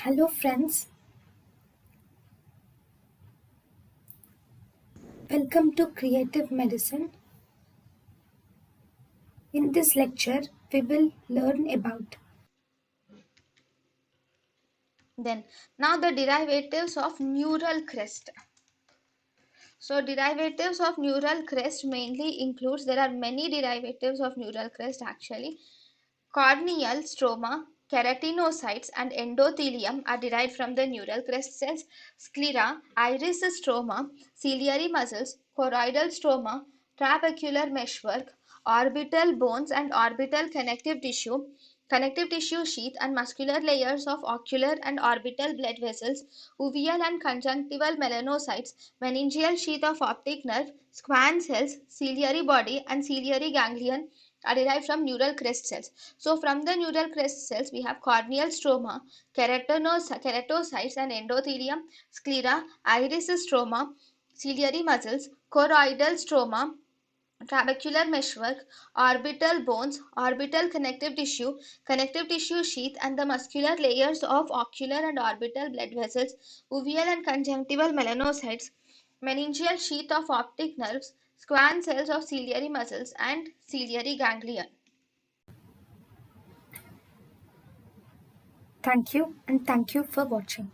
Hello friends, welcome to Creative Medicine. In this lecture, we will learn about Then now the derivatives of neural crest. So derivatives of neural crest mainly includes, there are many derivatives of neural crest actually. Corneal stroma, keratinocytes and endothelium are derived from the neural crest cells. Sclera, iris stroma, ciliary muscles, choroidal stroma, trabecular meshwork, orbital bones and orbital connective tissue sheath and muscular layers of ocular and orbital blood vessels, uveal and conjunctival melanocytes, meningeal sheath of optic nerve, squam cells, ciliary body and ciliary ganglion are derived from neural crest cells. So from the neural crest cells, we have corneal stroma, keratocytes and endothelium, sclera, iris stroma, ciliary muscles, choroidal stroma, trabecular meshwork, orbital bones, orbital connective tissue sheath and the muscular layers of ocular and orbital blood vessels, uveal and conjunctival melanocytes, meningeal sheath of optic nerves, squam cells of ciliary muscles and ciliary ganglion. thank you and thank you for watching.